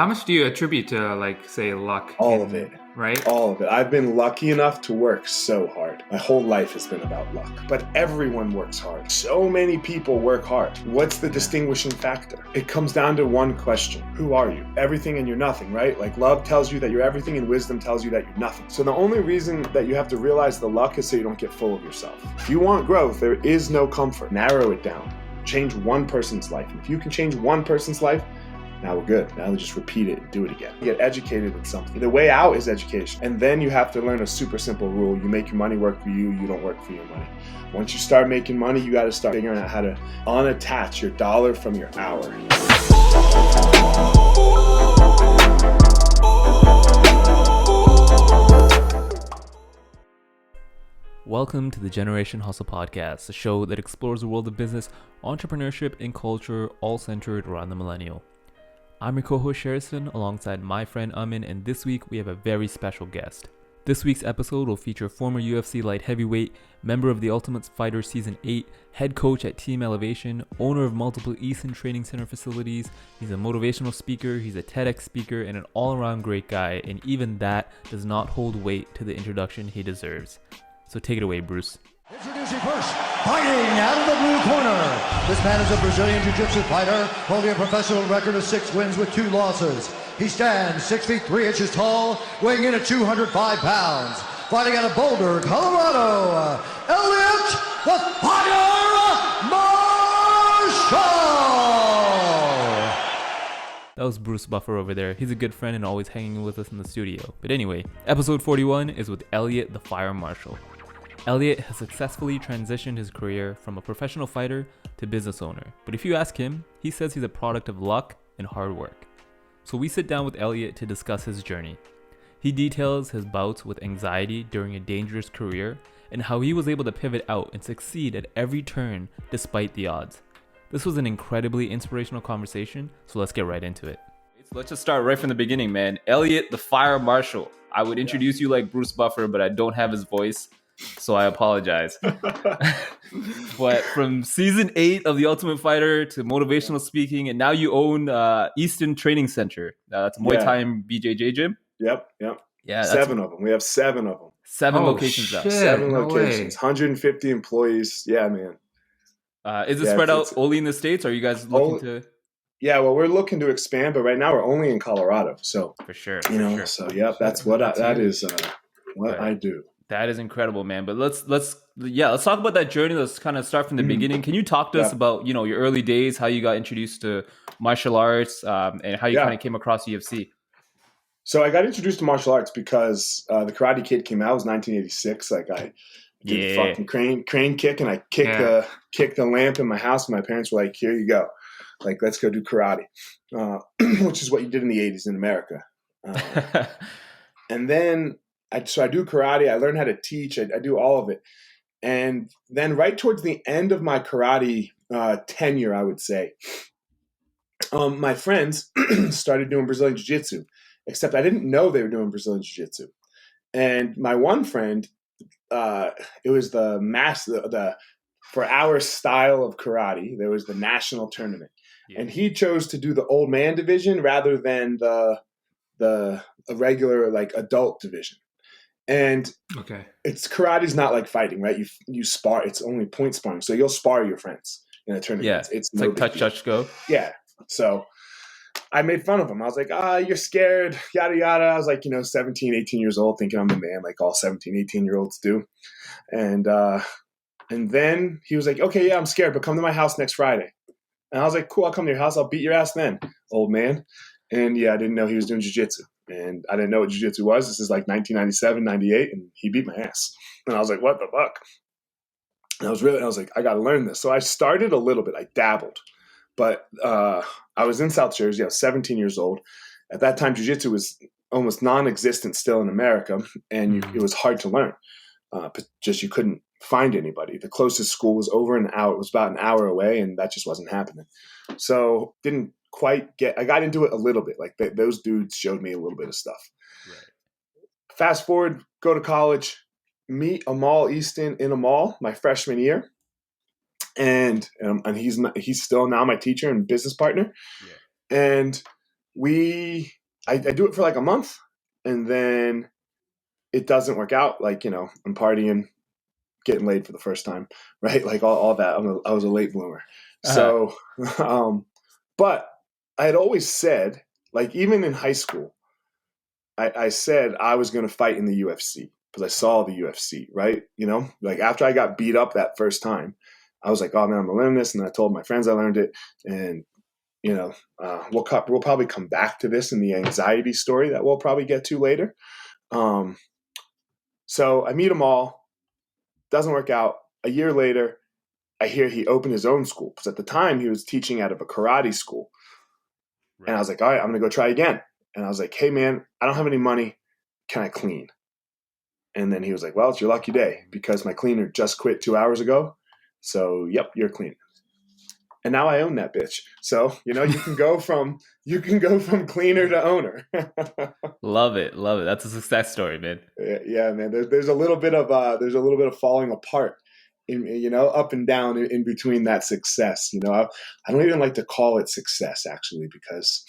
How much do you attribute to, like, say, luck All of it. right? All of it. I've been lucky enough to work so hard. My whole life has been about luck. But everyone works hard. So many people work hard. What's the distinguishing factor? It comes down to one question. Who are you? Everything and you're nothing, right? Like love tells you that you're everything and wisdom tells you that you're nothing. So the only reason that you have to realize the luck is so you don't get full of yourself. If you want growth, there is no comfort. Narrow it down. Change one person's life. And if you can change one person's life, now we're good. Now we just repeat it and do it again. Get educated in something. The way out is education. And then you have to learn a super simple rule. You make your money work for you. You don't work for your money. Once you start making money, you got to start figuring out how to unattach your dollar from your hour. Welcome to the Generation Hustle Podcast, a show that explores the world of business, entrepreneurship, and culture, all centered around the millennial. I'm your co-host Sherrison, alongside my friend Amin, and this week we have a very special guest. This week's episode will feature former UFC Light Heavy Weight, member of the Ultimate Fighter Season 8, head coach at Team Elevation, owner of multiple Easton Training Centre facilities. He's a motivational speaker, he's a TEDx speaker, and an all-around great guy, and even that does not hold weight to the introduction he deserves. So take it away, Bruce. Introducing first, fighting out of the blue corner. This man is a Brazilian Jiu-Jitsu fighter, holding a professional record of 6 wins with 2 losses. He stands 6 feet 3 inches tall, weighing in at 205 pounds. Fighting out of Boulder, Colorado, Eliot the Fire Marshall. That was Bruce Buffer over there. He's a good friend and always hanging with us in the studio. But anyway, episode 41 is with Eliot the Fire Marshall. Eliot has successfully transitioned his career from a professional fighter to business owner. But if you ask him, he says he's a product of luck and hard work. So we sit down with Eliot to discuss his journey. He details his bouts with anxiety during a dangerous career and how he was able to pivot out and succeed at every turn despite the odds. This was an incredibly inspirational conversation, so let's get right into it. Let's just start right from the beginning, man. Eliot the Fire Marshall. I would introduce you like Bruce Buffer, but I don't have his voice, so I apologize. But from season 8 of The Ultimate Fighter to motivational speaking, and now you own Easton Training Centre. That's a Muay Thai and BJJ gym. Yep. Yeah, 7 of them. We have 7 of them. 7 locations now. 7 no locations. 150 employees. Yeah, man. Is it spread out only in the States, or are you guys looking to? Yeah, well, we're looking to expand, but right now we're only in Colorado. So For sure. so yeah, that's what that is what I do. That is incredible, man. But let's talk about that journey. Let's kind of start from the beginning. Can you talk to us about, your early days, how you got introduced to martial arts, and how you kind of came across UFC? So I got introduced to martial arts because the Karate Kid came out. It was 1986. Like I did the fucking crane kick, and I kicked the lamp in my house. And my parents were like, "Here you go. Like, let's go do karate," which is what you did in the 80s in America. And then I do karate. I learned how to teach. I do all of it. And then right towards the end of my karate tenure, I would say, my friends started doing Brazilian Jiu-Jitsu, except I didn't know they were doing Brazilian Jiu-Jitsu. And my one friend, it was for our style of karate, there was the national tournament. Yeah. And he chose to do the old man division rather than the regular like adult division. And it's karate's not like fighting, right? You spar. It's only point sparring, so you'll spar your friends in a tournament. Yeah, it's no like touch, go. Yeah. So I made fun of him. I was like, you're scared, yada yada. I was like, 17, 18 years old, thinking I'm the man, like all 17, 18-year-olds do. And then he was like, okay, yeah, I'm scared, but come to my house next Friday. And I was like, cool, I'll come to your house. I'll beat your ass then, old man. And yeah, I didn't know he was doing jiu-jitsu. And I didn't know what jiu-jitsu was. This is like 1997, 98, and he beat my ass. And I was like, what the fuck? And I was like, I got to learn this. So I started a little bit. I dabbled. But I was in South Jersey. I was 17 years old. At that time, jiu-jitsu was almost non-existent still in America, and it was hard to learn. But just you couldn't find anybody. The closest school was over an hour. It was about an hour away, and that just wasn't happening. So didn't quite I got into it a little bit. Like those dudes showed me a little bit of stuff. Right. Fast forward, go to college, meet Amal Easton in a mall my freshman year. And he's still now my teacher and business partner. Yeah. And I do it for like a month, and then it doesn't work out. Like, you know, I'm partying, getting laid for the first time, right? Like all that. I was a late bloomer. So, but I had always said, like, even in high school, I said I was going to fight in the UFC because I saw the UFC, right? You know, like after I got beat up that first time, I was like, oh man, I'm going to learn this. And I told my friends I learned it. And, you know, we'll probably come back to this in the anxiety story that we'll probably get to later. So I meet them all. Doesn't work out. A year later, I hear he opened his own school because at the time he was teaching out of a karate school. Right. And I was like, all right, I'm going to go try again. And I was like, hey, man, I don't have any money. Can I clean? And then he was like, well, it's your lucky day because my cleaner just quit 2 hours ago. So, yep, you're clean. And now I own that bitch. So, you know, you can go from cleaner to owner. Love it. That's a success story, man. Yeah, man. There's a little bit of falling apart, you know, up and down in between that success. You know, I don't even like to call it success actually because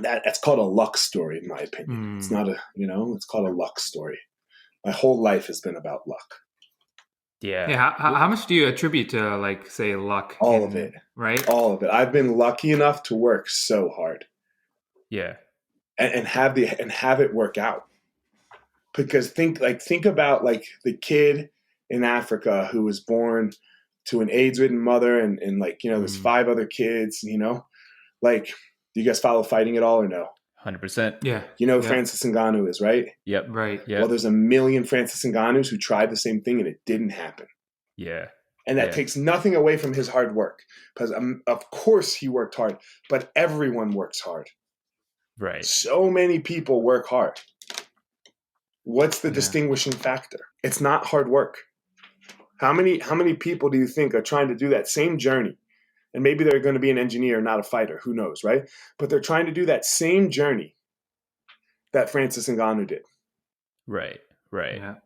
that's called a luck story in my opinion. It's not it's called a luck story. My whole life has been about luck. Yeah. How much do you attribute to, like, say, luck? All of it. Right? All of it. I've been lucky enough to work so hard. Yeah. And have it work out. Because think about like the kid in Africa who was born to an AIDS-ridden mother and like, you know, there's 5 other kids, you know, like, do you guys follow fighting at all or no? 100%. Yeah. You know who Francis Ngannou is, right? Yep. Right. Yeah. Well, there's a million Francis Ngannous who tried the same thing and it didn't happen. Yeah. And that takes nothing away from his hard work because of course he worked hard, but everyone works hard. Right. So many people work hard. What's the distinguishing factor? It's not hard work. How many people do you think are trying to do that same journey? And maybe they're going to be an engineer, not a fighter. Who knows, right? But they're trying to do that same journey that Francis Ngannou did. Right. Yeah.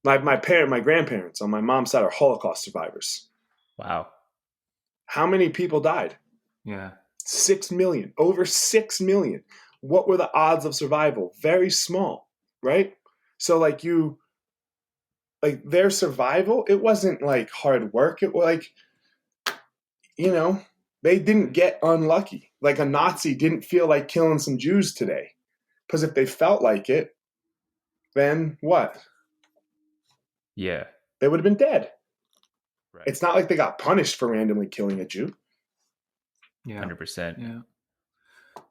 My grandparents on my mom's side are Holocaust survivors. Wow. How many people died? Yeah. 6 million. Over 6 million. What were the odds of survival? Very small, right? So their survival, it wasn't like hard work. It was like, you know, they didn't get unlucky. Like a Nazi didn't feel like killing some Jews today. Because if they felt like it, then what? Yeah. They would have been dead. Right. It's not like they got punished for randomly killing a Jew. Yeah. 100%. Yeah.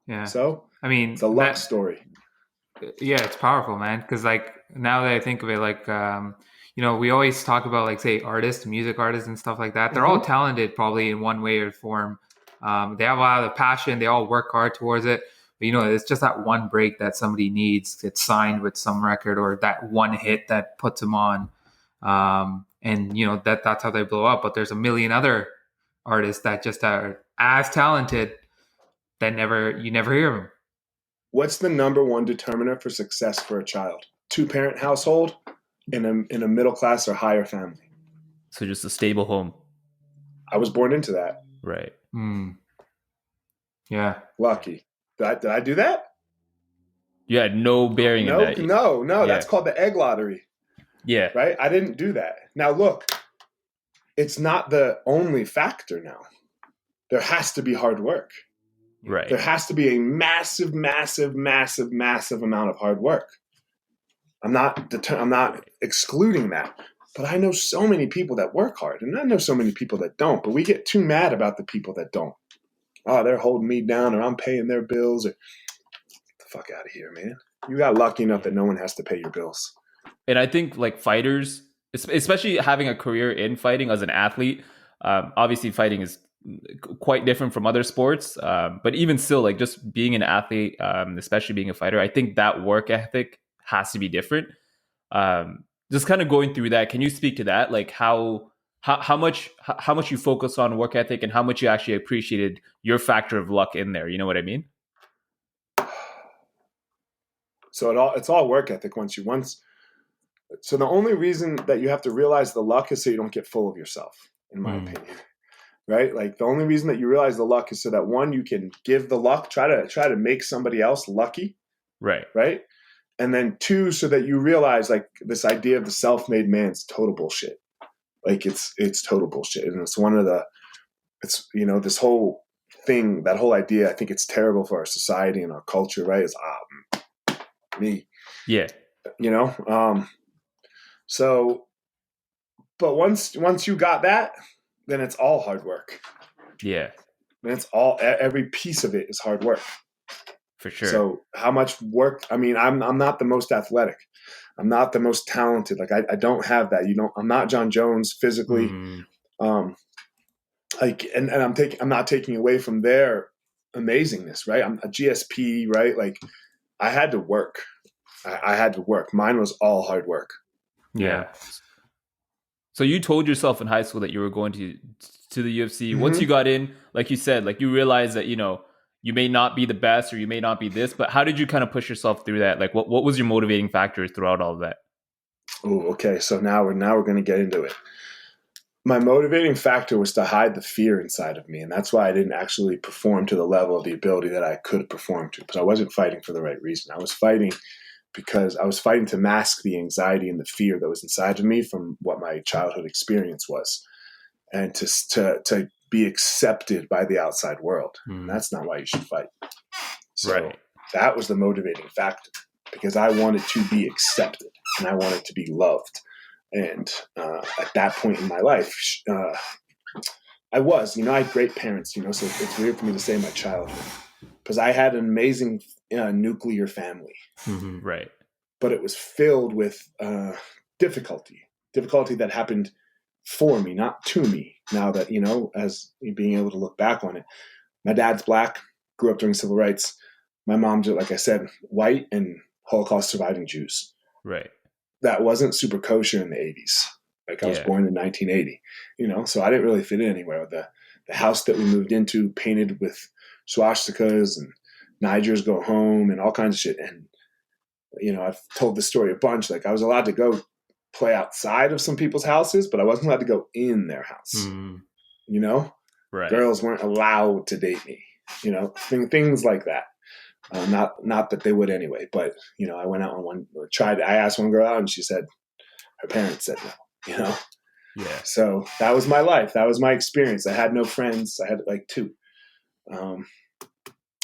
Yeah. So, I mean, it's a luck story. Yeah, it's powerful, man. Because like now that I think of it, like you know, we always talk about like say artists, music artists, and stuff like that. They're all talented, probably in one way or form. They have a lot of passion. They all work hard towards it. But you know, it's just that one break that somebody needs, gets signed with some record, or that one hit that puts them on. And you know that's how they blow up. But there's a million other artists that just are as talented that you never hear them. What's the number one determiner for success for a child? 2-parent household in a middle class or higher family. So just a stable home. I was born into that. Right. Yeah. Lucky. Did I do that? You had no bearing in that. No. That's called the egg lottery. Yeah. Right? I didn't do that. Now look, it's not the only factor now. There has to be hard work. Right. There has to be a massive, massive, massive, massive amount of hard work. I'm not excluding that, but I know so many people that work hard, and I know so many people that don't. But we get too mad about the people that don't. Oh, they're holding me down, or I'm paying their bills. Or get the fuck out of here, man. You got lucky enough that no one has to pay your bills. And I think like fighters, especially having a career in fighting as an athlete, obviously fighting is quite different from other sports, but even still, like just being an athlete, especially being a fighter, I think that work ethic has to be different. Just kind of going through that, can you speak to that, like how much you focus on work ethic and how much you actually appreciated your factor of luck in there? You know what I mean? So it's all work ethic. So the only reason that you have to realize the luck is so you don't get full of yourself, in my opinion. right? Like the only reason that you realize the luck is so that one, you can give the luck, try to make somebody else lucky, Right. right? And then two, so that you realize like this idea of the self-made man's total bullshit. Like it's total bullshit. And it's this whole thing, that whole idea, I think it's terrible for our society and our culture, right? It's me. Yeah. So, but once you got that, then it's all hard work. Yeah. And it's every piece of it is hard work. For sure. So how much work? I mean, I'm not the most athletic. I'm not the most talented. Like I don't have that. I'm not John Jones physically. I'm not taking away from their amazingness, right? I'm a GSP, right? Like I had to work. I had to work. Mine was all hard work. Yeah. So you told yourself in high school that you were going to the UFC. Mm-hmm. Once you got in, like you said, like you realized that, you may not be the best or you may not be this, but how did you kind of push yourself through that? Like what was your motivating factor throughout all of that? Oh, okay. So now we're going to get into it. My motivating factor was to hide the fear inside of me. And that's why I didn't actually perform to the level of the ability that I could perform to, because I wasn't fighting for the right reason. I was fighting because I was fighting to mask the anxiety and the fear that was inside of me from what my childhood experience was, and to be accepted by the outside world. And that's not why you should fight. So that was the motivating factor, because I wanted to be accepted and I wanted to be loved. And at that point in my life, I had great parents, so it's weird for me to say my childhood, because I had an amazing nuclear family. Right. But it was filled with difficulty that happened for me, not to me. Now that, as being able to look back on it, my dad's Black, grew up during civil rights. My mom's, like I said, white and Holocaust surviving Jews. Right. That wasn't super kosher in the 80s. Like I was born in 1980, so I didn't really fit in anywhere. The house that we moved into painted with swastikas and Nigers go home and all kinds of shit. And, I've told this story a bunch. Like I was allowed to go play outside of some people's houses, but I wasn't allowed to go in their house. Right. Girls weren't allowed to date me, things like that. Not that they would anyway, but I went out on I asked one girl out and she said her parents said no, Yeah. So that was my life. That was my experience. I had no friends. I had like two.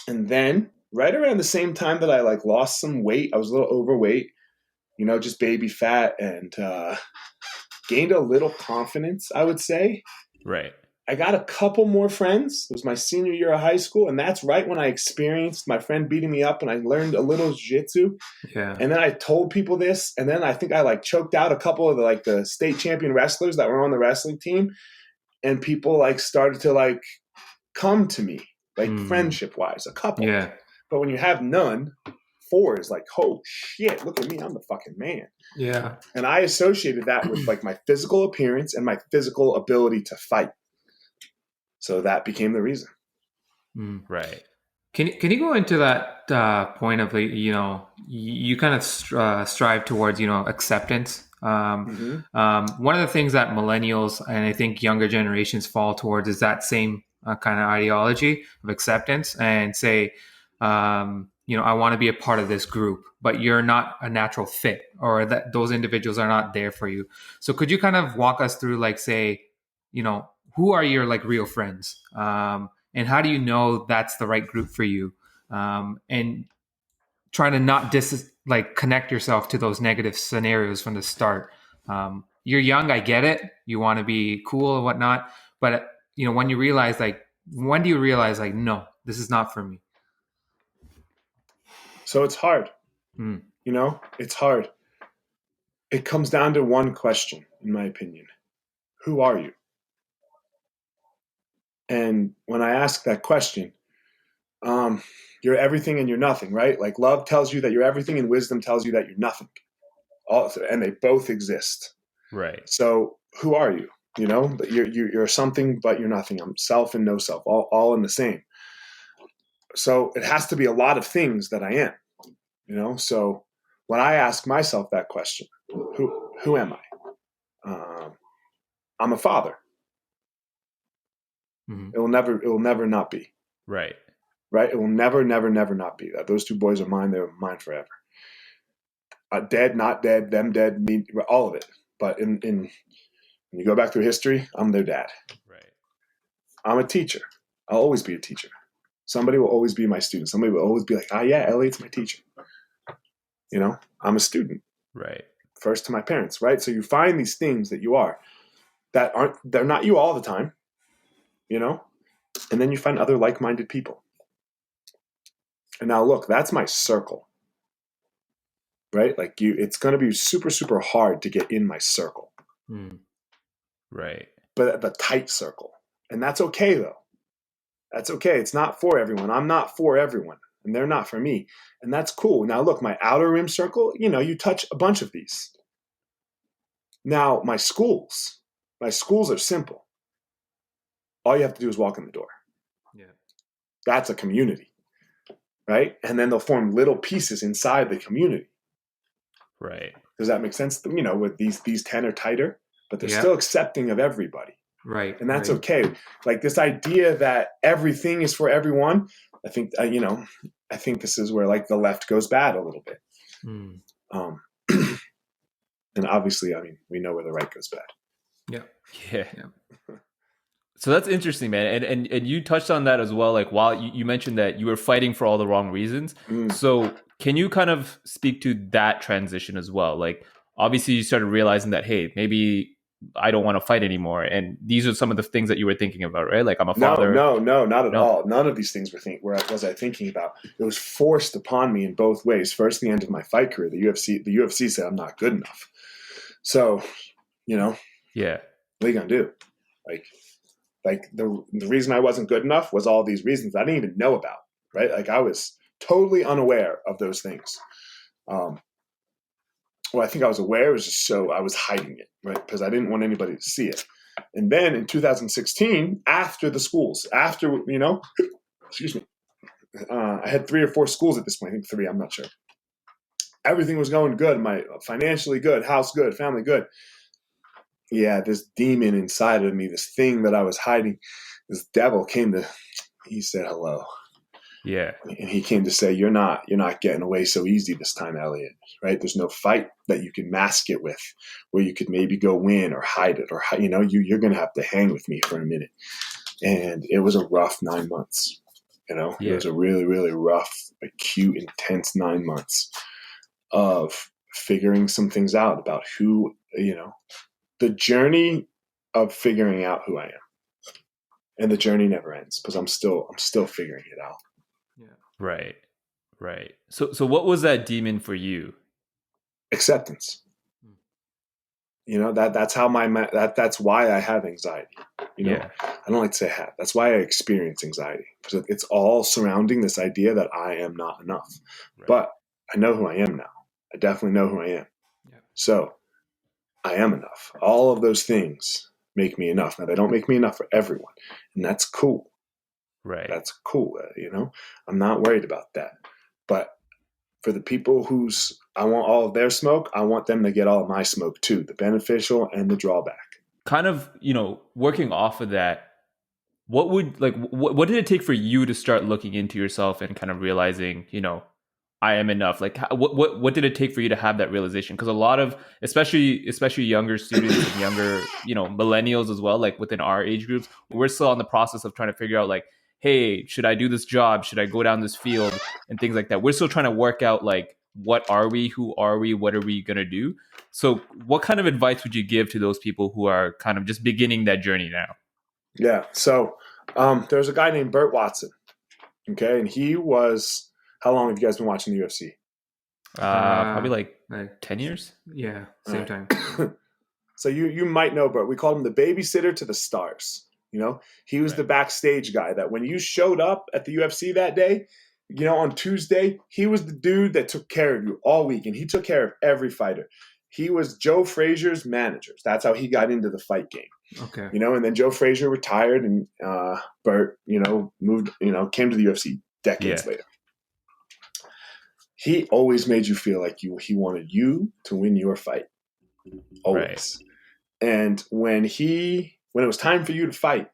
And then right around the same time that I lost some weight, I was a little overweight, just baby fat, and gained a little confidence, I would say. Right. I got a couple more friends. It was my senior year of high school, and that's right when I experienced my friend beating me up, and I learned a little jiu-jitsu. Yeah. And then I told people this, and then I think I choked out a couple of the state champion wrestlers that were on the wrestling team, and people started to come to me friendship-wise, a couple. Yeah. But when you have none, 4 is oh shit, look at me, I'm the fucking man. Yeah. And I associated that with my physical appearance and my physical ability to fight. So that became the reason. Right. Can you go into that point of you kind of strive towards acceptance. One of the things that millennials and I think younger generations fall towards is that same kind of ideology of acceptance, and say, I want to be a part of this group, but you're not a natural fit, or that those individuals are not there for you. So could you kind of walk us through, say, who are your real friends? And how do you know that's the right group for you? And trying to not connect yourself to those negative scenarios from the start. You're young, I get it. You want to be cool and whatnot. But, when you realize, when do you realize, no, this is not for me? So it's hard. It's hard. It comes down to one question, in my opinion. Who are you? And when I ask that question, you're everything and you're nothing, right? Love tells you that you're everything and wisdom tells you that you're nothing. And they both exist. Right. So who are you? You're something, but you're nothing. I'm self and no self, all in the same. So it has to be a lot of things that I am, So when I ask myself that question, who am I? I'm a father. Mhm. It will never not be. Right. Right? It will never not be that. Those two boys are mine. They're mine forever. Dead, not dead, them dead, me, all of it. But in when you go back through history, I'm their dad. Right. I'm a teacher. I'll always be a teacher. Somebody will always be my student. Somebody will always be like, yeah, Elliot's my teacher. You know, I'm a student. Right. First to my parents, right? So you find these things that you are they're not you all the time, you know? And then you find other like-minded people. And now look, that's my circle. Right? Like it's going to be super, super hard to get in my circle. Right. But the tight circle. And that's okay though. That's okay. It's not for everyone. I'm not for everyone. And they're not for me. And that's cool. Now look, my outer rim circle, you know, you touch a bunch of these. Now my schools are simple. All you have to do is walk in the door. Yeah. That's a community. Right? And then they'll form little pieces inside the community. Right. Does that make sense? You know, with these 10 are tighter, but they're Yeah. still accepting of everybody. Right. And that's right. okay. Like this idea that everything is for everyone, I think, I think this is where like the left goes bad a little bit. And obviously, I mean, we know where the right goes bad. Yeah. So that's interesting, man. And you touched on that as well. Like while you mentioned that you were fighting for all the wrong reasons. So can you kind of speak to that transition as well? Like obviously you started realizing that, hey, maybe I don't want to fight anymore. And these are some of the things that you were thinking about, right? Like I'm a father. No, not at all. None of these things was I thinking about. It was forced upon me in both ways. First, the end of my fight career, the UFC said I'm not good enough. So, you know, yeah, what are you gonna do? Like the reason I wasn't good enough was all these reasons I didn't even know about, right? Like I was totally unaware of those things. Well, I think I was aware. It was just so I was hiding it, right? Because I didn't want anybody to see it. And then in 2016, after the schools, excuse me, I had 3 or 4 schools at this point. I think 3, I'm not sure. Everything was going good. My financially good, house good, family good. Yeah, this demon inside of me, this thing that I was hiding, this devil he said hello. Yeah. And he came to say, you're not getting away so easy this time, Eliot, right? There's no fight that you can mask it with where you could maybe go win or hide it or, you're going to have to hang with me for a minute. And it was a rough 9 months, It was a really, really rough, acute, intense 9 months of figuring some things out about who, the journey of figuring out who I am, and the journey never ends because I'm still figuring it out. Yeah. Right. So what was that demon for you? Acceptance. That's how that's why I have anxiety. I don't like to say have. That's why I experience anxiety because it's all surrounding this idea that I am not enough. Right. But I know who I am now. I definitely know who I am. Yeah. So I am enough. All of those things make me enough. Now, they don't make me enough for everyone, and that's cool. Right. That's cool. I'm not worried about that. But for the people I want all of their smoke, I want them to get all of my smoke too, the beneficial and the drawback. Kind of, working off of that, what did it take for you to start looking into yourself and kind of realizing, I am enough? Like, what did it take for you to have that realization? Because a lot of, especially younger students and younger, millennials as well, like within our age groups, we're still on the process of trying to figure out, like, hey, should I do this job? Should I go down this field? And things like that. We're still trying to work out, like, what are we? Who are we? What are we going to do? So what kind of advice would you give to those people who are kind of just beginning that journey now? Yeah. So there's a guy named Burt Watson. Okay. And he was, how long have you guys been watching the UFC? Probably like 10 years. Yeah. Same time. So you might know Burt. We called him the babysitter to the stars. He was the backstage guy that when you showed up at the UFC that day, on Tuesday, he was the dude that took care of you all week, and he took care of every fighter. He was Joe Frazier's manager. That's how he got into the fight game. Okay. And then Joe Frazier retired, and Burt, moved, came to the UFC decades later. He always made you feel like he wanted you to win your fight. Always. Right. And when it was time for you to fight,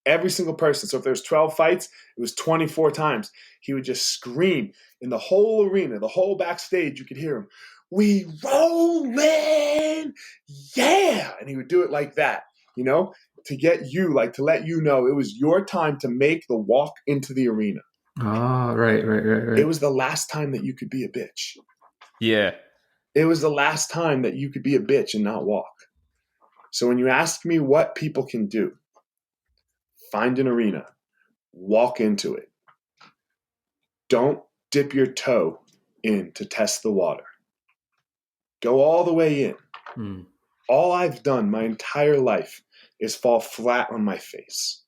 Every single person. So if there's 12 fights, it was 24 times. He would just scream in the whole arena, the whole backstage. You could hear him, "We rolling, yeah!" And he would do it like that, you know, to get you, like to let you know it was your time to make the walk into the arena. Oh, right. It was the last time that you could be a bitch. Yeah. It was the last time that you could be a bitch and not walk. So when you ask me what people can do, find an arena, walk into it. Don't dip your toe in to test the water. Go all the way in. All I've done my entire life is fall flat on my face.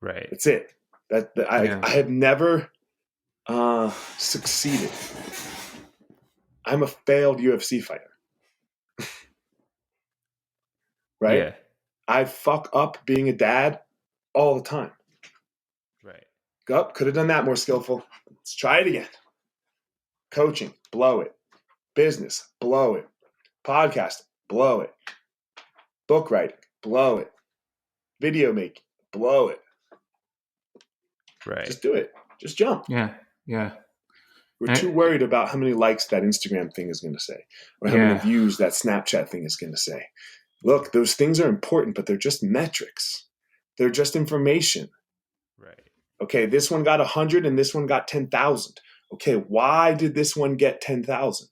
Right. That's it. I have never succeeded. I'm a failed UFC fighter. Right? Yeah. I fuck up being a dad all the time. Right. Could have done that more skillful. Let's try it again. Coaching, blow it. Business, blow it. Podcasting, blow it. Book writing, blow it. Video making, blow it. Right. Just do it. Just jump. Yeah. We're too worried about how many likes that Instagram thing is going to say, or how many views that Snapchat thing is going to say. Look, those things are important, but they're just metrics. They're just information. Right. Okay, this one got 100 and this one got 10,000. Okay, why did this one get 10,000?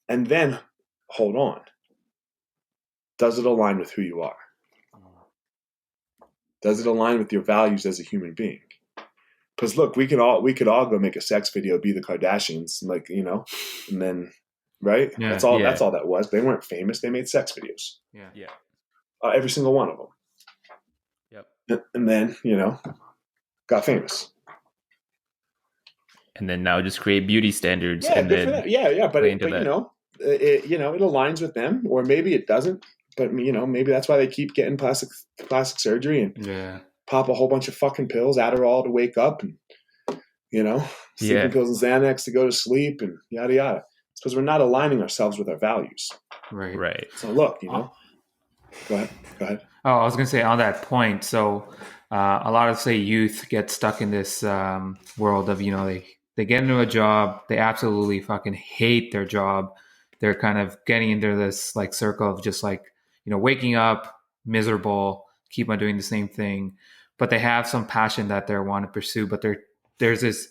And then, hold on. Does it align with who you are? Does it align with your values as a human being? Because look, we could all go make a sex video, be the Kardashians, like, you know, and then, right? Yeah. That's all that was. They weren't famous. They made sex videos. Yeah. Every single one of them. Yep. And then, you know, got famous. And then now just create beauty standards. Yeah, and good then for that. Yeah. But you know, it aligns with them, or maybe it doesn't. But you know, maybe that's why they keep getting plastic surgery and pop a whole bunch of fucking pills, Adderall to wake up, and you know, sleeping pills and Xanax to go to sleep, and yada yada. It's because we're not aligning ourselves with our values. Right. So look, you know, go ahead. Oh, I was gonna say on that point. So a lot of youth get stuck in this world of, you know, they get into a job, they absolutely fucking hate their job. They're kind of getting into this like circle of just like, you know, waking up miserable, keep on doing the same thing, but they have some passion that they want to pursue. But there's this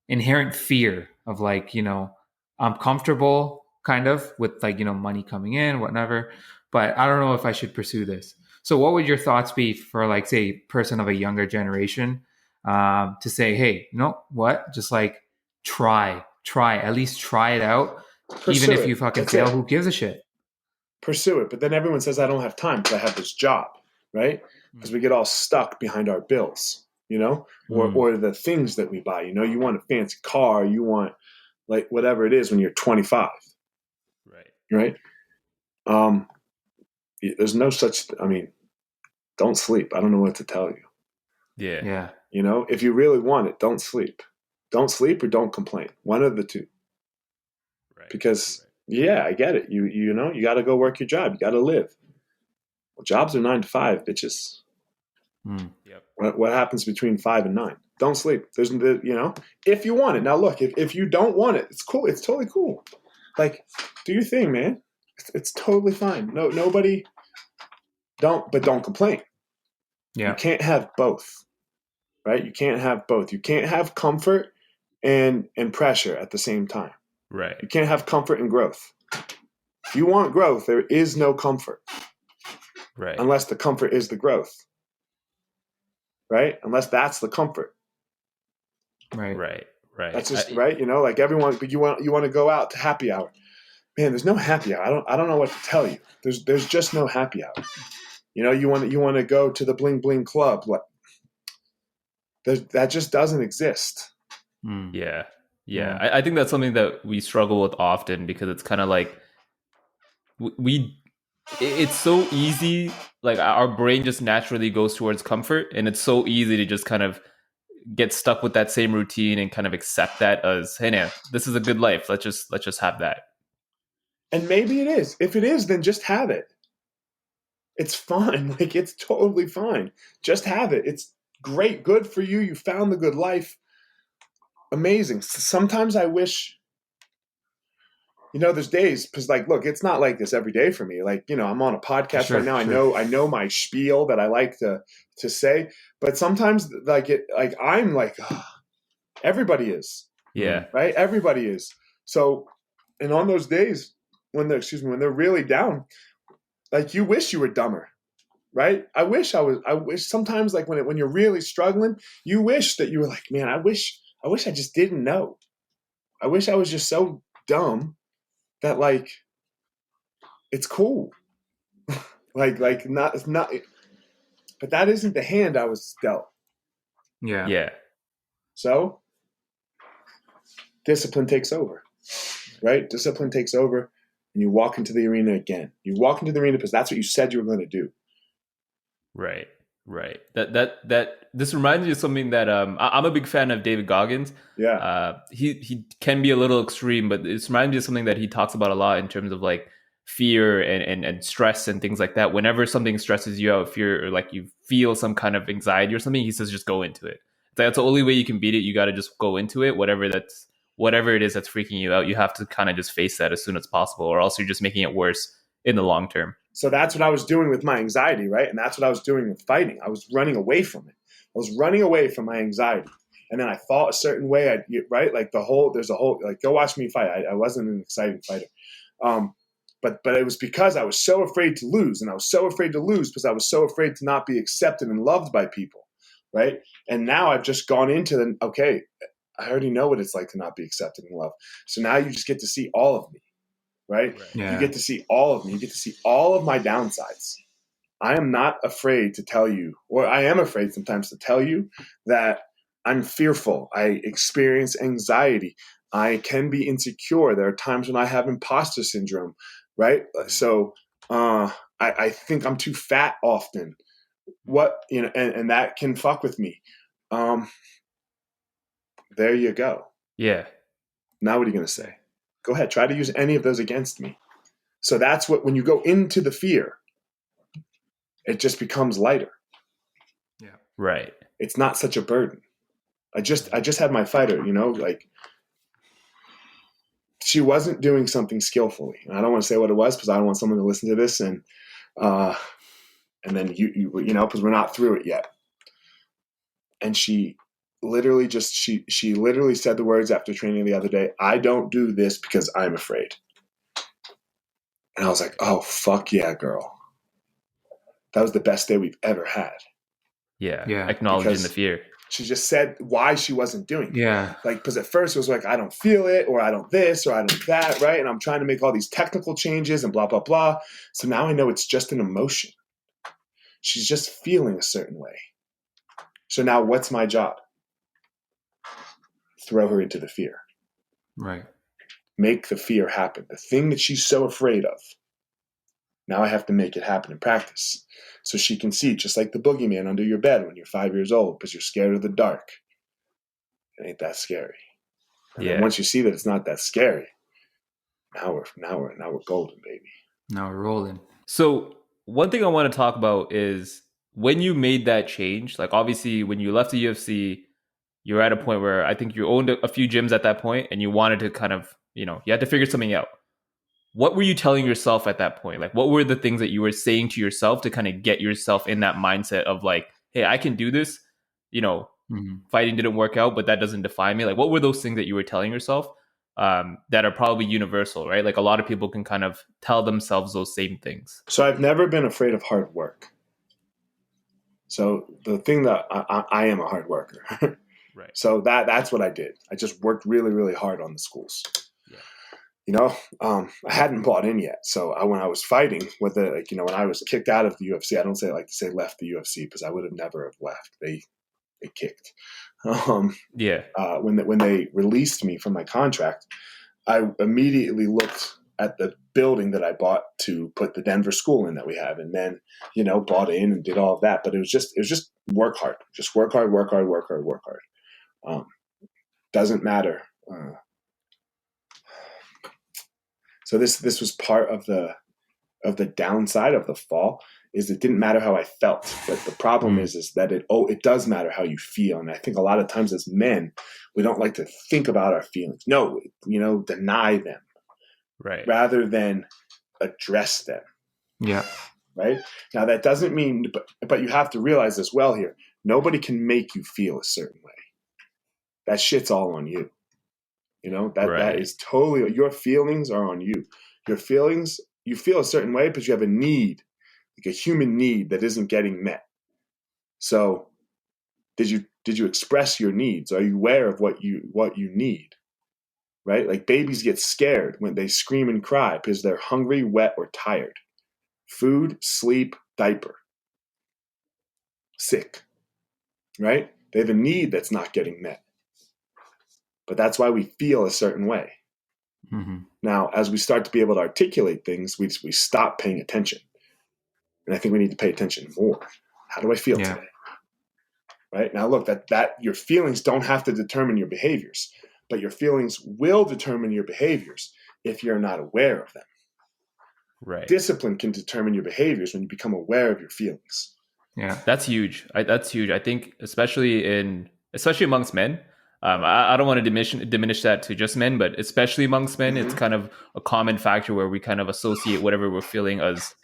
inherent fear of like, you know, I'm comfortable kind of with like, you know, money coming in, whatever, but I don't know if I should pursue this. So what would your thoughts be for like, say, a person of a younger generation to say, hey, you know what? Just like at least try it out. Even if you fucking fail, who gives a shit? Pursue it. But then everyone says, I don't have time because I have this job, right? Because we get all stuck behind our bills, you know, or the things that we buy. You know, you want a fancy car, you want like whatever it is when you're 25. Right. There's no such, I mean, don't sleep. I don't know what to tell you. Yeah. You know, if you really want it, don't sleep. Don't sleep or don't complain. One of the two. Right. Because, yeah, I get it. You know, you got to go work your job. You got to live. Well, jobs are 9 to 5, bitches. Yep. What happens between 5 and 9? Don't sleep. There's, you know, if you want it. Now, look, if you don't want it, it's cool. It's totally cool. Like, do your thing, man. It's totally fine. Nobody don't complain. Yeah. You can't have both, right? You can't have both. You can't have comfort and pressure at the same time. Right. You can't have comfort and growth. If you want growth, there is no comfort. Right. Unless the comfort is the growth. Right? Unless that's the comfort. Right. That's just right. You know, like everyone, but you want to go out to happy hour. Man, there's no happy hour. I don't know what to tell you. There's just no happy hour. You know, you want to go to the bling bling club. Like that just doesn't exist. Yeah. I think that's something that we struggle with often because it's kind of like it's so easy. Like our brain just naturally goes towards comfort, and it's so easy to just kind of get stuck with that same routine and kind of accept that as, hey, man, this is a good life. Let's just have that. And maybe it is. If it is, then just have it. It's fine. Like, it's totally fine. Just have it. It's great. Good for you. You found the good life. Amazing. Sometimes I wish, there's days, because like, look, it's not like this every day for me. Like, I'm on a podcast right now. I know my spiel that I like to say, but sometimes I'm like, everybody is. Yeah. Right. Everybody is. So, and on those days when they're really down, like, you wish you were dumber. Right. I wish sometimes, like, when you're really struggling, you wish that you were like, man, I wish I just didn't know. I wish I was just so dumb that, like, it's cool. like not, but that isn't the hand I was dealt. Yeah. Yeah. So discipline takes over, right? Discipline takes over, and you walk into the arena again. You walk into the arena because that's what you said you were going to do. Right. That this reminds me of something that I'm a big fan of David Goggins. Yeah. He can be a little extreme, but it reminds me of something that he talks about a lot in terms of like fear and stress and things like that. Whenever something stresses you out, fear, or like you feel some kind of anxiety or something, he says just go into it. That's the only way you can beat it. You got to just go into it. Whatever it is that's freaking you out, you have to kind of just face that as soon as possible, or else you're just making it worse in the long term. So that's what I was doing with my anxiety, right? And that's what I was doing with fighting. I was running away from it. I was running away from my anxiety. And then I thought a certain way, right? Like there's a whole, like, go watch me fight. I wasn't an exciting fighter. But it was because I was so afraid to lose. And I was so afraid to lose because I was so afraid to not be accepted and loved by people, right? And now I've just gone into okay, I already know what it's like to not be accepted and loved. So now you just get to see all of me. Right? Yeah. You get to see all of me. You get to see all of my downsides. I am not afraid to tell you, or I am afraid sometimes to tell you, that I'm fearful. I experience anxiety. I can be insecure. There are times when I have imposter syndrome, right? So I think I'm too fat often. And that can fuck with me. There you go. Yeah. Now what are you going to say? Go ahead. Try to use any of those against me. So that's when you go into the fear, it just becomes lighter. Yeah. Right. It's not such a burden. I just had my fighter, like, she wasn't doing something skillfully. And I don't want to say what it was because I don't want someone to listen to this and then you because we're not through it yet. And she literally she literally said the words after training the other day, I don't do this because I'm afraid. And I was like, oh, fuck yeah, girl. That was the best day we've ever had. Yeah. Yeah. Acknowledging Because the fear. She just said why she wasn't doing it. Yeah. Like, because at first it was like, I don't feel it, or I don't this, or I don't that, right? And I'm trying to make all these technical changes and blah, blah, blah. So now I know it's just an emotion. She's just feeling a certain way. So now what's my job? Throw her into the fear. Right. Make the fear happen. The thing that she's so afraid of. Now I have to make it happen in practice. So she can see, just like the boogeyman under your bed when you're 5 years old, because you're scared of the dark. It ain't that scary. And then once you see that it's not that scary, now we're golden, baby. Now we're rolling. So one thing I want to talk about is when you made that change, like obviously when you left the UFC, you were at a point where I think you owned a few gyms at that point and you wanted to kind of, you had to figure something out. What were you telling yourself at that point? Like, what were the things that you were saying to yourself to kind of get yourself in that mindset of like, hey, I can do this, Fighting didn't work out, but that doesn't define me. Like, what were those things that you were telling yourself that are probably universal, right? Like a lot of people can kind of tell themselves those same things. So I've never been afraid of hard work. So the thing that I am a hard worker. Right. So that's what I did. I just worked really, really hard on the schools. Yeah. I hadn't bought in yet. So when I was fighting with when I was kicked out of the UFC, I don't like to say left the UFC because I would have never have left. They kicked. When they released me from my contract, I immediately looked at the building that I bought to put the Denver school in that we have, and then bought in and did all of that. But it was just work hard, just work hard. Doesn't matter. So this was part of the downside of the fall, is it didn't matter how I felt. But the problem is that it does matter how you feel. And I think a lot of times as men, we don't like to think about our feelings. No, deny them. Right. Rather than address them. Yeah. Right? Now that doesn't mean, but you have to realize as well here, nobody can make you feel a certain way. That shit's all on you. That is totally, your feelings are on you. Your feelings, you feel a certain way because you have a need, like a human need that isn't getting met. So did you express your needs? Are you aware of what you need? Right? Like babies get scared when they scream and cry because they're hungry, wet, or tired. Food, sleep, diaper. Sick. Right? They have a need that's not getting met. But that's why we feel a certain way. Mm-hmm. Now, as we start to be able to articulate things, we stop paying attention. And I think we need to pay attention more. How do I feel today? Right? Now, look, that your feelings don't have to determine your behaviors, but your feelings will determine your behaviors if you're not aware of them. Right. Discipline can determine your behaviors when you become aware of your feelings. Yeah. That's huge. That's huge. I think especially amongst men. I don't want to diminish that to just men, but especially amongst men, it's kind of a common factor where we kind of associate whatever we're feeling as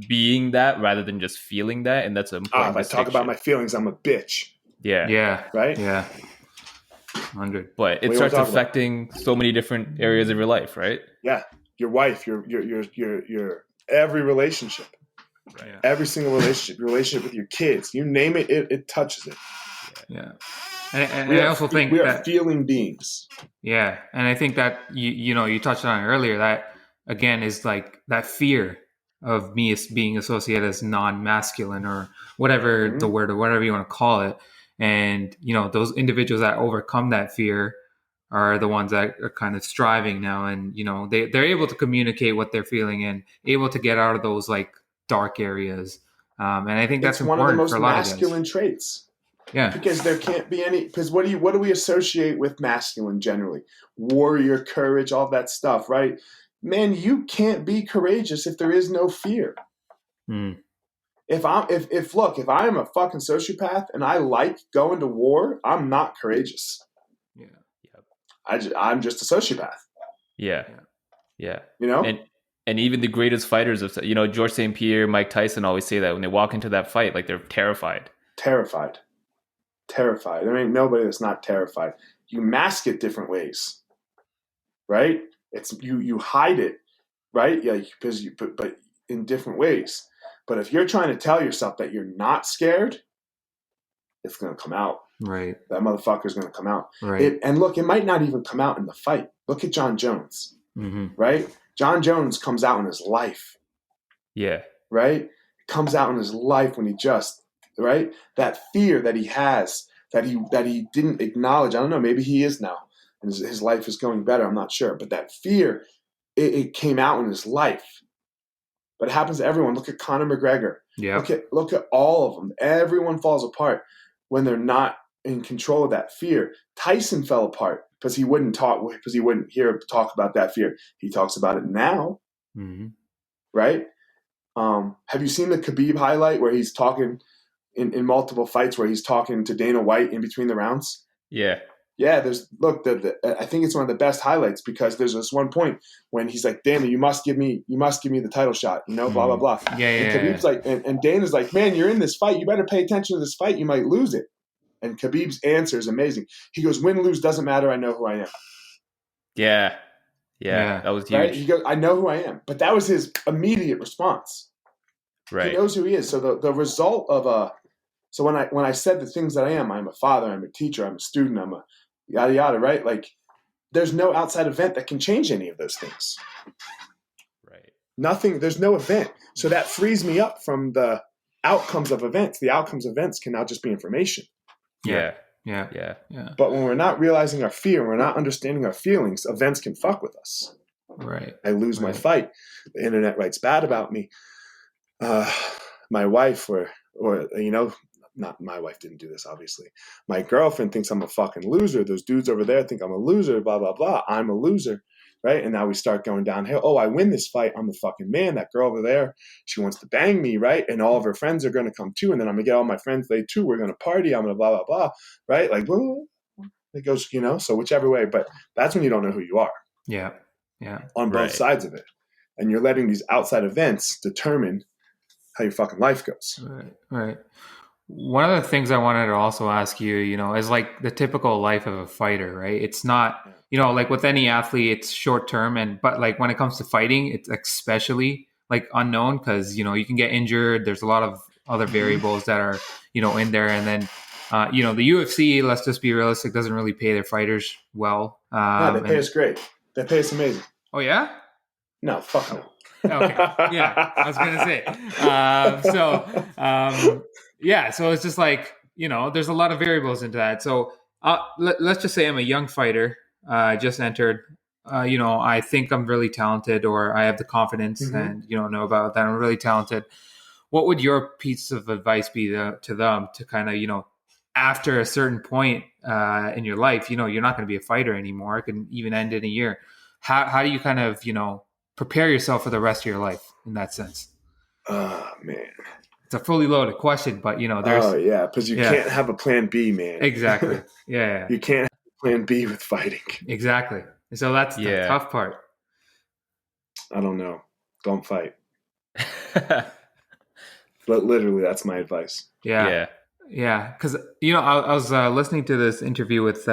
being that rather than just feeling that. And that's an important if I talk about my feelings, I'm a bitch. Yeah. Yeah. Right? Yeah. 100. But it starts affecting so many different areas of your life, right? Yeah. Your wife, your every relationship. Right. Yeah. Every single relationship, your relationship with your kids, you name it, it touches it. Yeah. And I also think we are that feeling beings. Yeah. And I think that you touched on it earlier, that again is like that fear of me as being associated as non-masculine or whatever the word or whatever you want to call it. And, those individuals that overcome that fear are the ones that are kind of striving now. And, they're able to communicate what they're feeling and able to get out of those like dark areas. And I think that's important one of the most for a lot masculine of guys. traits. Yeah. Because there can't be any, because what do we associate with masculine generally? Warrior, courage, all that stuff, right? Man, you can't be courageous if there is no fear. If I'm a fucking sociopath and I like going to war, I'm not courageous. Yeah. I'm just a sociopath. Yeah. Yeah. And even the greatest fighters of, George St. Pierre, Mike Tyson always say that when they walk into that fight, like they're terrified. Terrified. There ain't nobody that's not terrified. You mask it different ways, right? It's you hide it, right? Yeah, but in different ways. But if you're trying to tell yourself that you're not scared, it's gonna come out. Right. That motherfucker's gonna come out. Right. And look, it might not even come out in the fight. Look at John Jones, right? John Jones comes out in his life. Yeah. Right? Comes out in his life when he just. Right? That fear that he has, that he didn't acknowledge. I don't know. Maybe he is now, and his life is going better. I'm not sure. But that fear, it came out in his life. But it happens to everyone. Look at Conor McGregor. Yeah. Look at all of them. Everyone falls apart when they're not in control of that fear. Tyson fell apart because he wouldn't hear talk about that fear. He talks about it now. Right? Have you seen the Khabib highlight where he's talking? In multiple fights where he's talking to Dana White in between the rounds. Yeah. Yeah. I think it's one of the best highlights because there's this one point when he's like, Dana, you must give me the title shot, blah, blah, blah. Yeah. And Khabib's like, and Dana's like, man, you're in this fight. You better pay attention to this fight. You might lose it. And Khabib's answer is amazing. He goes, win, lose, doesn't matter. I know who I am. Yeah. That was huge. Right? He goes, I know who I am. But that was his immediate response. Right. He knows who he is. So the result of so when I said the things that I am, I'm a father, I'm a teacher, I'm a student, I'm a yada yada, right? Like there's no outside event that can change any of those things. Right. Nothing, there's no event. So that frees me up from the outcomes of events. The outcomes of events can now just be information. Yeah. But when we're not realizing our fear, we're not understanding our feelings, events can fuck with us. Right. I lose my fight. The internet writes bad about me. My wife or not my wife didn't do this, obviously. My girlfriend thinks I'm a fucking loser. Those dudes over there think I'm a loser, blah, blah, blah. I'm a loser. right? And now we start going downhill. Oh, I win this fight. I'm the fucking man. That girl over there, she wants to bang me, right? And all of her friends are going to come too. And then I'm going to get all my friends, they too. We're going to party. I'm going to blah, blah, blah, right? Like, well, it goes, so whichever way. But that's when you don't know who you are. Yeah. On both sides of it. And you're letting these outside events determine how your fucking life goes. Right. One of the things I wanted to also ask you, is like the typical life of a fighter, right? It's not, like with any athlete, it's short term. But like when it comes to fighting, it's especially like unknown because, you can get injured. There's a lot of other variables that are, in there. And then, the UFC, let's just be realistic, doesn't really pay their fighters well. They pay us great. They pay us amazing. Oh, yeah? No, fuck no. Okay. Yeah, I was gonna say. So it's just like there's a lot of variables into that. So let's just say I'm a young fighter, just entered. I think I'm really talented, or I have the confidence, and know about that I'm really talented. What would your piece of advice be to them to kind of after a certain point in your life, you're not going to be a fighter anymore. It can even end in a year. How do you kind of prepare yourself for the rest of your life in that sense? Oh, man. It's a fully loaded question, but there's... Oh, yeah, because you can't have a plan B, man. Exactly. Yeah. You can't have a plan B with fighting. Exactly. So that's the tough part. I don't know. Don't fight. But literally, that's my advice. Yeah. Because, I was listening to this interview with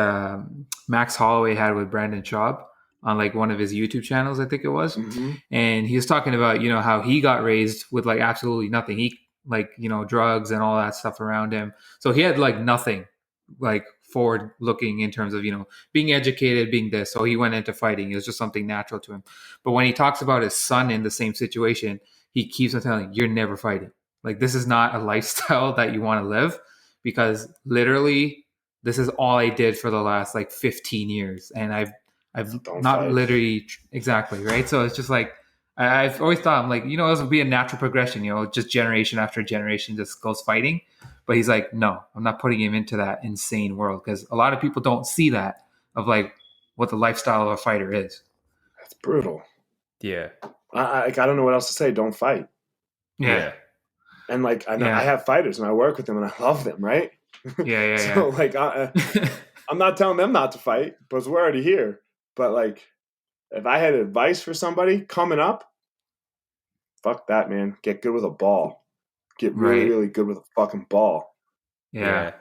Max Holloway had with Brandon Schaub on like one of his YouTube channels, I think it was. And he was talking about, how he got raised with like absolutely nothing. He like, drugs and all that stuff around him. So he had like nothing like forward looking in terms of, being educated, being this. So he went into fighting. It was just something natural to him. But when he talks about his son in the same situation, he keeps on telling, you're never fighting. Like, this is not a lifestyle that you want to live, because literally this is all I did for the last like 15 years. And I've Don't not fight. literally exactly. Right. So it's just like, I've always thought, I'm like, this would be a natural progression, just generation after generation just goes fighting. But he's like, no, I'm not putting him into that insane world, because a lot of people don't see that of like what the lifestyle of a fighter is. That's brutal. Yeah. I don't know what else to say. Don't fight. Yeah. And like, I know I have fighters and I work with them and I love them, right? Yeah. So like, I'm not telling them not to fight, because we're already here. But like, if I had advice for somebody coming up, fuck that, man. Get good with a ball. Get really, really good with a fucking ball. Yeah.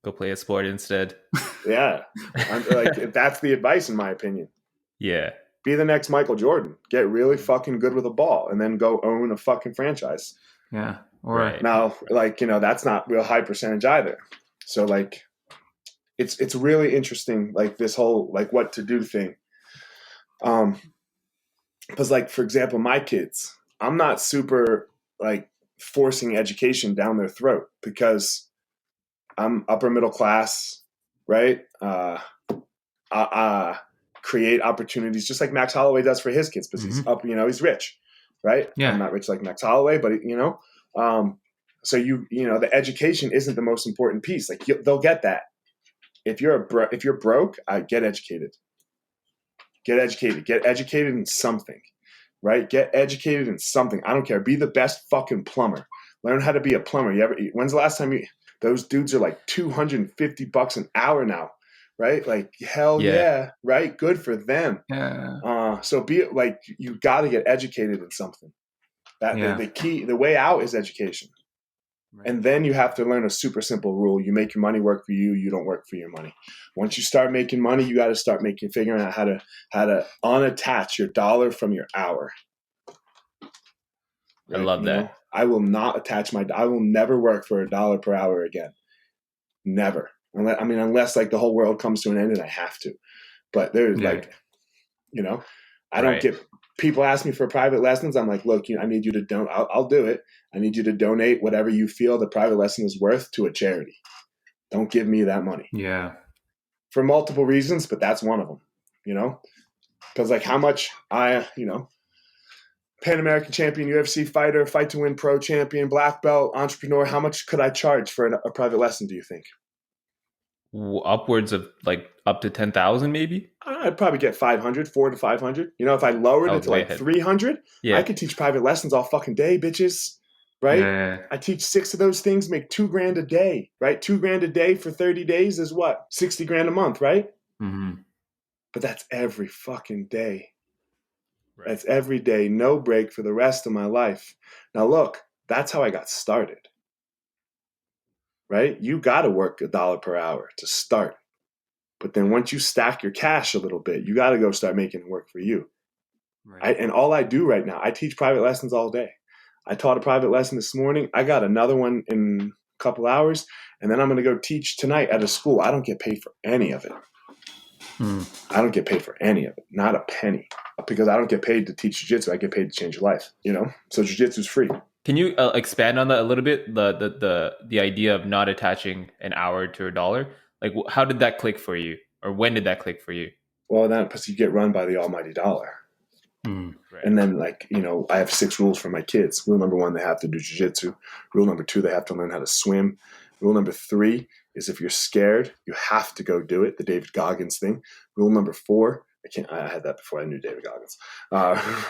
Go play a sport instead. Yeah. Like, that's the advice, in my opinion. Yeah. Be the next Michael Jordan. Get really fucking good with a ball, and then go own a fucking franchise. Yeah. Or now, like, that's not real high percentage either. So like, it's really interesting, like this whole like what to do thing. Because like, for example, my kids, I'm not super like forcing education down their throat, because I'm upper middle class, right? Create opportunities just like Max Holloway does for his kids, because he's up, he's rich, right? Yeah. I'm not rich like Max Holloway, but so the education isn't the most important piece. Like, they'll get that. If you're broke, get educated. Get educated in something, right? Get educated in something. I don't care. Be the best fucking plumber. Learn how to be a plumber. When's the last time those dudes are like $250 an hour now, right? Like, hell yeah, right? Good for them. Yeah. So be like, you got to get educated in something. The way out is education. Right. And then you have to learn a super simple rule. You make your money work for you. You don't work for your money. Once you start making money, you got to start figuring out how to unattach your dollar from your hour. Right? I love that. I will not attach I will never work for $1 per hour again. Never. Unless like the whole world comes to an end and I have to. But there's I don't get. People ask me for private lessons. I'm like, look, I need you to donate. I'll do it. I need you to donate whatever you feel the private lesson is worth to a charity. Don't give me that money. Yeah. For multiple reasons, but that's one of them, because like how much Pan American champion, UFC fighter, fight to win pro champion, black belt, entrepreneur, how much could I charge for a private lesson, do you think? upwards of like up to 10,000 maybe? I'd probably get 500, 400 to 500. You know, if I lowered it to like 300, yeah. I could teach private lessons all fucking day, bitches. Right? Yeah. I teach 6 of those things, make $2,000 a day, right? $2,000 a day for 30 days is what? 60 grand a month, right? Mm-hmm. But that's every fucking day. Right. That's every day, no break for the rest of my life. Now look, that's how I got started. Right? You got to work $1 per hour to start. But then once you stack your cash a little bit, you got to go start making it work for you. Right. And all I do right now, I teach private lessons all day. I taught a private lesson this morning. I got another one in a couple hours, and then I'm going to go teach tonight at a school. I don't get paid for any of it. I don't get paid for any of it, not a penny, because I don't get paid to teach jiu-jitsu. I get paid to change your life, you know? So jiu-jitsu is free. Can you expand on that a little bit? The idea of not attaching an hour to $1. Like, how did that click for you, or when did that click for you? Well, then because you get run by the almighty dollar. Right. And then, like, you know, I have 6 rules for my kids. Rule number 1, they have to do jiu-jitsu. Rule number 2, they have to learn how to swim. Rule number 3 is if you're scared, you have to go do it. The David Goggins thing. Rule number 4, I had that before I knew David Goggins.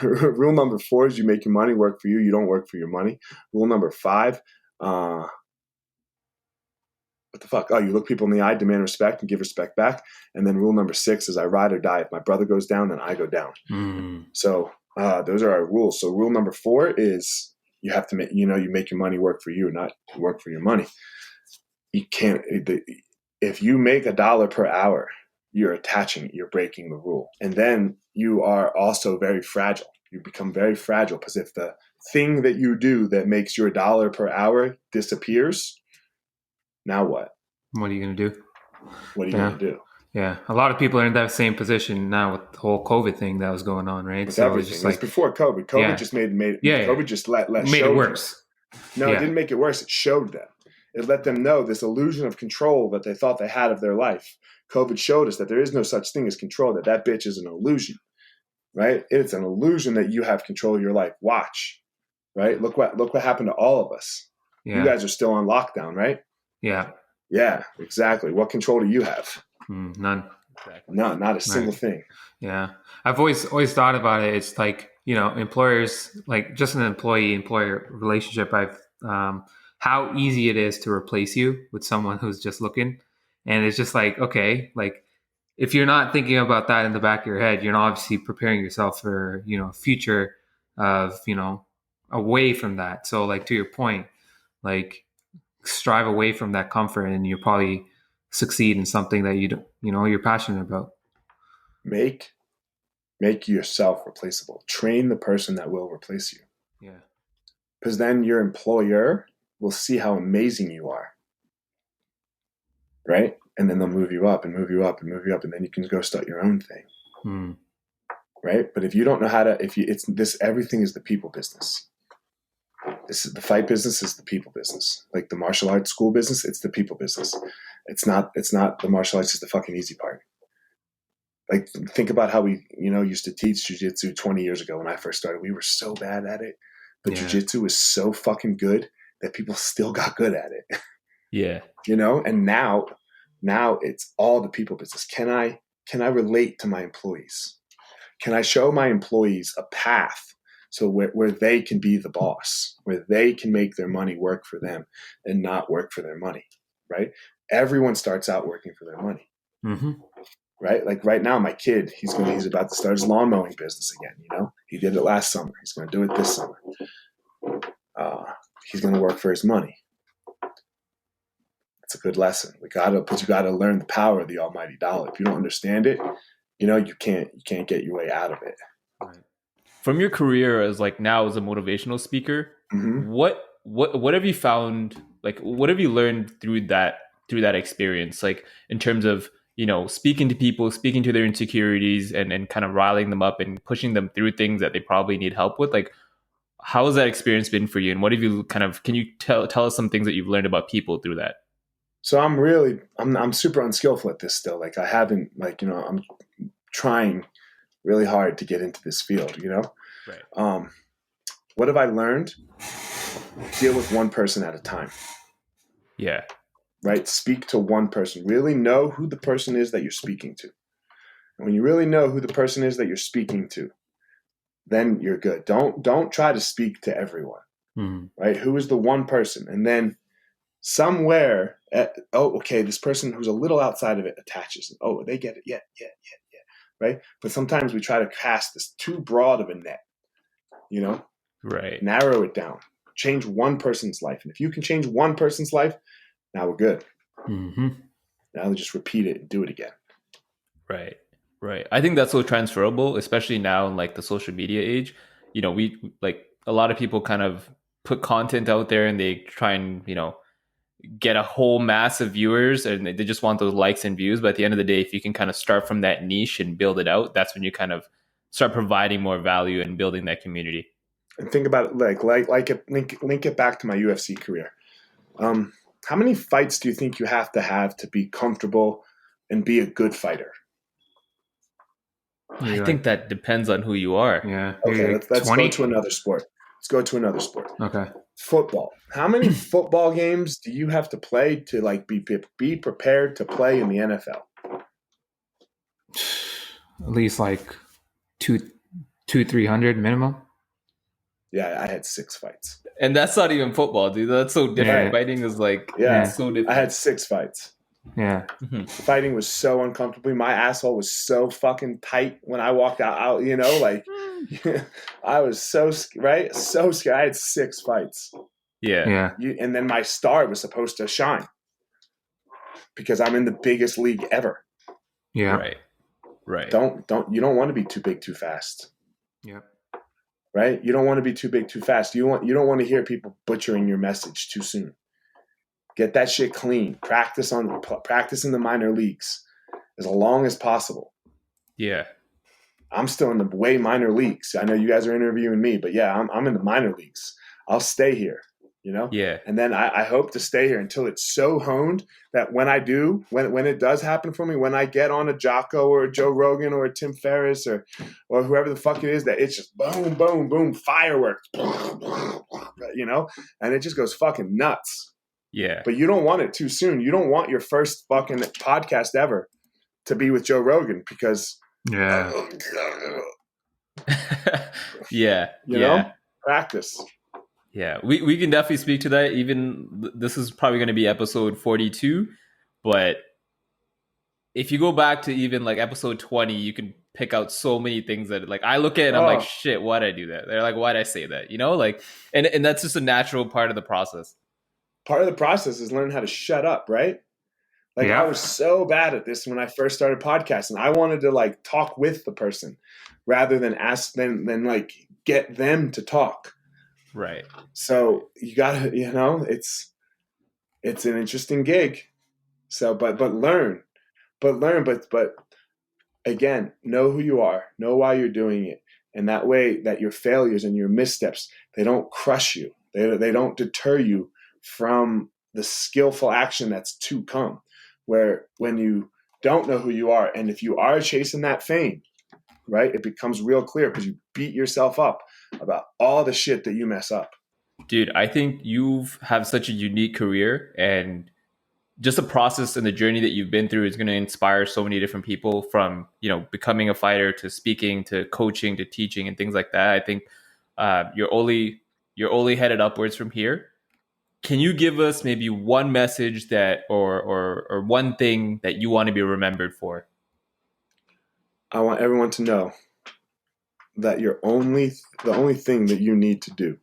Rule number 4 is you make your money work for you. You don't work for your money. Rule number 5, what the fuck? Oh, you look people in the eye, demand respect, and give respect back. And then rule number 6 is I ride or die. If my brother goes down, then I go down. So those are our rules. So rule number 4 is you have to make, you make your money work for you, not work for your money. You can't, if you make $1 per hour, you're breaking the rule. And then you are also very fragile. You become very fragile because if the thing that you do that makes your $1 per hour disappears, now what? What are you going to do? What are you going to do? Yeah. A lot of people are in that same position now with the whole COVID thing that was going on, right? With so everything. it's just like, it was before COVID. COVID just made COVID just let made showed it worse. No, it didn't make it worse. It showed them. It let them know this illusion of control that they thought they had of their life. COVID showed us that there is no such thing as control, that bitch is an illusion, right? It's an illusion that you have control of your life. Watch, right? Look what happened to all of us. Yeah. You guys are still on lockdown, right? Yeah. Yeah, exactly. What control do you have? None. Exactly. No, not a single thing. Yeah. I've always thought about it. It's like, employers, like just an employee-employer relationship. How easy it is to replace you with someone who's just looking. And it's just like, okay, like if you're not thinking about that in the back of your head, you're not obviously preparing yourself for, a future of, away from that. So like to your point, like strive away from that comfort and you'll probably succeed in something that you're passionate about. Make yourself replaceable. Train the person that will replace you. Yeah. Because then your employer will see how amazing you are. Right? And then they'll move you up and move you up and move you up. And then you can go start your own thing. Right? But if you don't know how to, everything is the people business. The fight business is the people business. Like the martial arts school business, it's the people business. It's not the martial arts is the fucking easy part. Like think about how we, used to teach jiu-jitsu 20 years ago when I first started. We were so bad at it. But jiu-jitsu is so fucking good that people still got good at it. Yeah. And now it's all the people business. Can I relate to my employees? Can I show my employees a path so where they can be the boss, where they can make their money work for them and not work for their money, right? Everyone starts out working for their money, right? Like right now, my kid, he's about to start his lawn mowing business again. He did it last summer. He's going to do it this summer. He's going to work for his money. It's a good lesson. You got to learn the power of the almighty dollar. If you don't understand it, you can't get your way out of it. Right. From your career as like now as a motivational speaker, what have you found? Like, what have you learned through that experience? Like in terms of, speaking to people, speaking to their insecurities and kind of riling them up and pushing them through things that they probably need help with. Like, how has that experience been for you? And what have you can you tell us some things that you've learned about people through that? So I'm super unskillful at this still. Like I haven't, I'm trying really hard to get into this field, Right. What have I learned? Deal with one person at a time. Yeah. right? Speak to one person. Really know who the person is that you're speaking to. And when you really know who the person is that you're speaking to, then you're good. Don't try to speak to everyone, right? Who is the one person? And then somewhere, okay, this person who's a little outside of it attaches. Oh, they get it. Yeah, right? But sometimes we try to cast this too broad of a net, you know? Right. Narrow it down. Change one person's life. And if you can change one person's life, now we're good. Now just repeat it and do it again. Right. I think that's so transferable, especially now in like the social media age. You know, we like a lot of people kind of put content out there and they try and, you know, get a whole mass of viewers and they just want those likes and views. But at the end of the day, if you can kind of start from that niche and build it out, that's when you kind of start providing more value and building that community. And think about it link it back to my UFC career. How many fights do you think you have to be comfortable and be a good fighter? I think that depends on who you are. Yeah. Okay, let's go to another sport. Okay. Football. How many football games do you have to play to like be prepared to play in the NFL? At least like 300 minimum. Yeah, I had 6 fights. And that's not even football, dude. That's so different. Yeah. Fighting is like so different. I had 6 fights. Yeah. Fighting was so uncomfortable. My asshole was so fucking tight when I walked out, you know, like I was so scared. I had 6 fights. Yeah. And then my star was supposed to shine because I'm in the biggest league ever. Yeah. Right. You don't want to be too big too fast. Yep. Right? You don't want to be too big too fast. You don't want to hear people butchering your message too soon. Get that shit clean. Practice in the minor leagues as long as possible. Yeah. I'm still in the way minor leagues. I know you guys are interviewing me, but yeah, I'm in the minor leagues. I'll stay here, you know? Yeah. And then I hope to stay here until it's so honed that when it does happen for me, when I get on a Jocko or a Joe Rogan or a Tim Ferriss or whoever the fuck it is, that it's just boom, boom, boom, fireworks, you know? And it just goes fucking nuts. Yeah. But you don't want it too soon. You don't want your first fucking podcast ever to be with Joe Rogan because Yeah. Yeah. You know? Practice. Yeah. We can definitely speak to that. Even this is probably going to be episode 42, but if you go back to even like episode 20, you can pick out so many things that like I look at it and I'm like, shit, why'd I do that? They're like, why'd I say that? You know, like, and that's just a natural part of the process. Part of the process is learning how to shut up, right? Like I was so bad at this when I first started podcasting. I wanted to like talk with the person rather than ask them, than like get them to talk. Right. So you gotta, you know, it's an interesting gig. So, but learn, but again, know who you are, know why you're doing it. And that way that your failures and your missteps, they don't crush you. They don't deter you from the skillful action that's to come, where when you don't know who you are, and if you are chasing that fame, right, it becomes real clear because you beat yourself up about all the shit that you mess up. Dude, I think you've have such a unique career, and just the process and the journey that you've been through is going to inspire so many different people, from, you know, becoming a fighter to speaking to coaching to teaching and things like that. I think you're only headed upwards from here. Can you give us maybe one message that or one thing that you want to be remembered for? I want everyone to know that the only thing that you need to do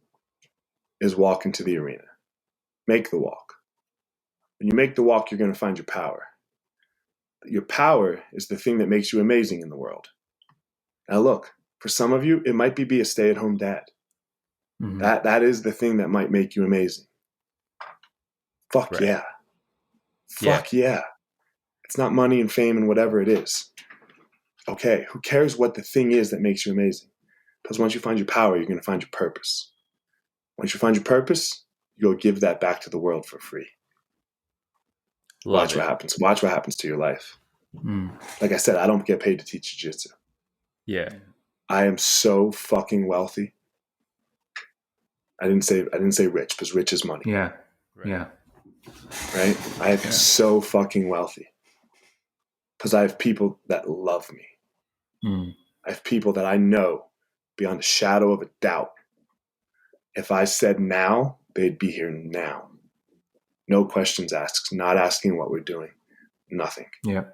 is walk into the arena. Make the walk. When you make the walk, you're going to find your power. Your power is the thing that makes you amazing in the world. Now look, for some of you, it might be a stay-at-home dad. Mm-hmm. That is the thing that might make you amazing. Fuck right. Yeah. Fuck yeah. It's not money and fame and whatever it is. Okay, who cares what the thing is that makes you amazing? Because once you find your power, you're going to find your purpose. Once you find your purpose, you go give that back to the world for free. Watch what happens. Watch what happens to your life. Like I said, I don't get paid to teach jiu-jitsu. Yeah. I am so fucking wealthy. I didn't say rich, because rich is money. Yeah. Right. Yeah. right? I am so fucking wealthy because I have people that love me. I have people that I know beyond a shadow of a doubt. If I said now, they'd be here now. No questions asked, not asking what we're doing, nothing. Yeah.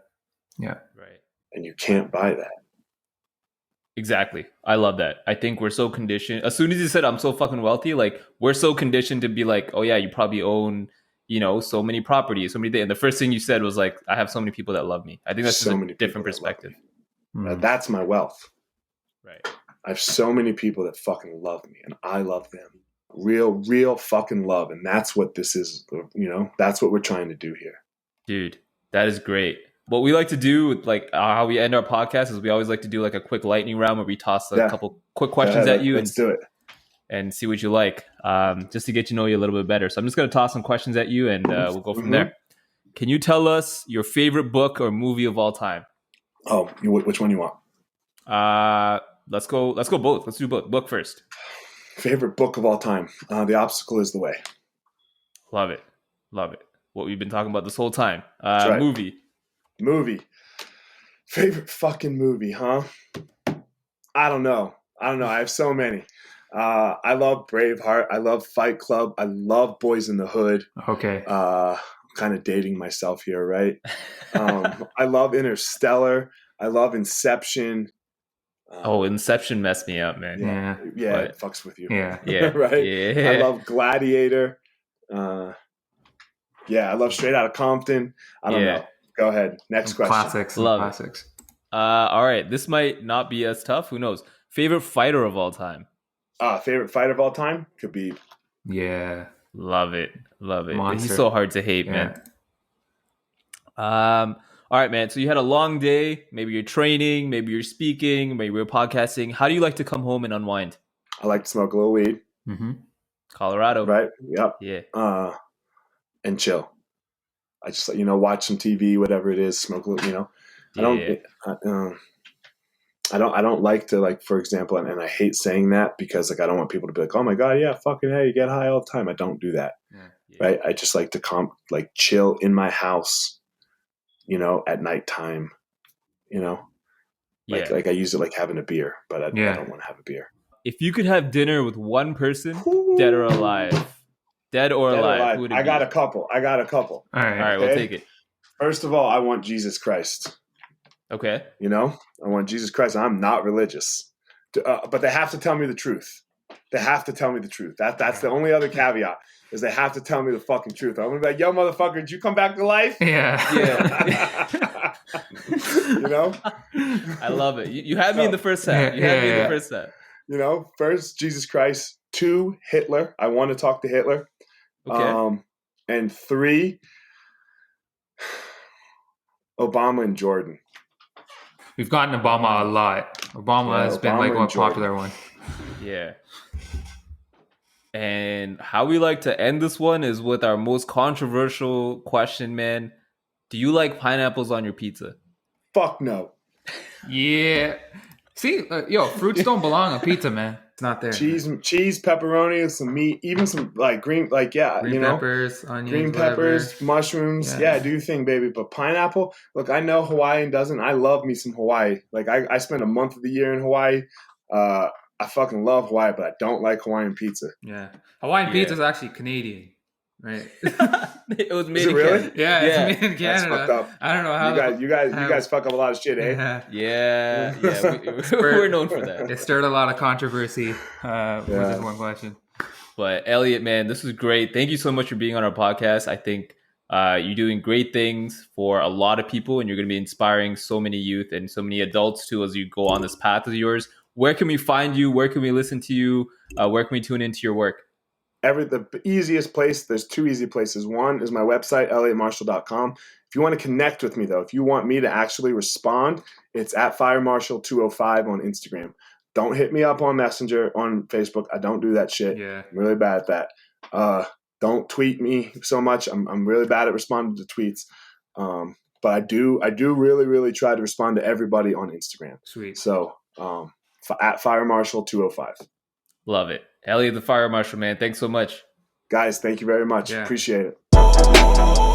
Right. And you can't buy that. Exactly. I love that. I think we're so conditioned. As soon as you said I'm so fucking wealthy, like we're so conditioned to be like, oh yeah, you probably own, so many properties, so many things. And the first thing you said was like, I have so many people that love me. I think that's So just many a different people that love perspective. Now, that's my wealth. Right. I have so many people that fucking love me, and I love them. Real fucking love. And that's what this is, that's what we're trying to do here. Dude, that is great. What we like to do, like how we end our podcast, is we always like to do like a quick lightning round where we toss a couple quick questions at you Let's do it. And see what you like, just to get to know you a little bit better. So I'm just going to toss some questions at you, and we'll go from there. Can you tell us your favorite book or movie of all time? Oh, which one you want? Let's go both. Let's do both. Book first. Favorite book of all time. The Obstacle is the Way. Love it. What we've been talking about this whole time. Right. Movie. Favorite fucking movie, huh? I don't know. I have so many. I love Braveheart. I love Fight Club. I love Boys in the Hood. Okay. I'm kind of dating myself here, right? I love Interstellar. I love Inception. Inception messed me up, man. Yeah, it fucks with you. Yeah. Right? Yeah. I love Gladiator. I love Straight Outta Compton. I don't know. Go ahead. Next question. Classics. Classics. All right. This might not be as tough. Who knows? Favorite fighter of all time? Favorite fighter of all time? Khabib. Yeah. Love it. Monster. He's so hard to hate, man. All right, man. So you had a long day. Maybe you're training. Maybe you're speaking. Maybe you're podcasting. How do you like to come home and unwind? I like to smoke a little weed. Mm-hmm. Colorado. Right? Yep. Yeah. And chill. I just, watch some TV, whatever it is, smoke a little, I don't like to, like, for example, and I hate saying that because, like, I don't want people to be like, oh my God, yeah, fucking hey, you get high all the time. I don't do that. Right? I just like to chill in my house, at nighttime, like I use it like having a beer, but I don't want to have a beer. If you could have dinner with one person, dead or alive, who would it I be? got a couple. All right, we'll take it. First of all, I want Jesus Christ. Okay. I want Jesus Christ. I'm not religious, but they have to tell me the truth. That's the only other caveat is they have to tell me the fucking truth. I'm gonna be like, yo, motherfucker, did you come back to life? Yeah. I love it. You had me in the first set. First Jesus Christ. 2, Hitler. I want to talk to Hitler. Okay. And 3, Obama and Jordan. We've gotten Obama a lot. Obama has been like one popular one. Yeah. And how we like to end this one is with our most controversial question, man. Do you like pineapples on your pizza? Fuck no. Yeah. See, fruits don't belong on pizza, man. It's not there. Cheese, pepperoni, some meat, even some green peppers, onions, green peppers, mushrooms. Yeah, do your thing, baby. But pineapple, look, I know Hawaiian doesn't. I love me some Hawaii. Like I spent a month of the year in Hawaii. I fucking love Hawaii, but I don't like Hawaiian pizza. Yeah, Hawaiian pizza is actually Canadian, right? It was made in Canada. Yeah, it's made in Canada. That's fucked up. I don't know how you guys fuck up a lot of shit, eh? Yeah. We're known for that. It stirred a lot of controversy with this one question. But Eliot, man, this was great. Thank you so much for being on our podcast. I think you're doing great things for a lot of people, and you're going to be inspiring so many youth and so many adults too as you go on this path of yours. Where can we find you? Where can we listen to you? Where can we tune into your work? The easiest place, there's 2 easy places. One is my website, eliotmarshall.com. If you want to connect with me, though, if you want me to actually respond, it's at FireMarshall205 on Instagram. Don't hit me up on Messenger, on Facebook. I don't do that shit. Yeah. I'm really bad at that. Don't tweet me so much. I'm really bad at responding to tweets. But I do really, really try to respond to everybody on Instagram. Sweet. So at FireMarshall205. Love it. Eliot the Fire Marshal, man. Thanks so much. Guys, thank you very much. Yeah. Appreciate it. Bye.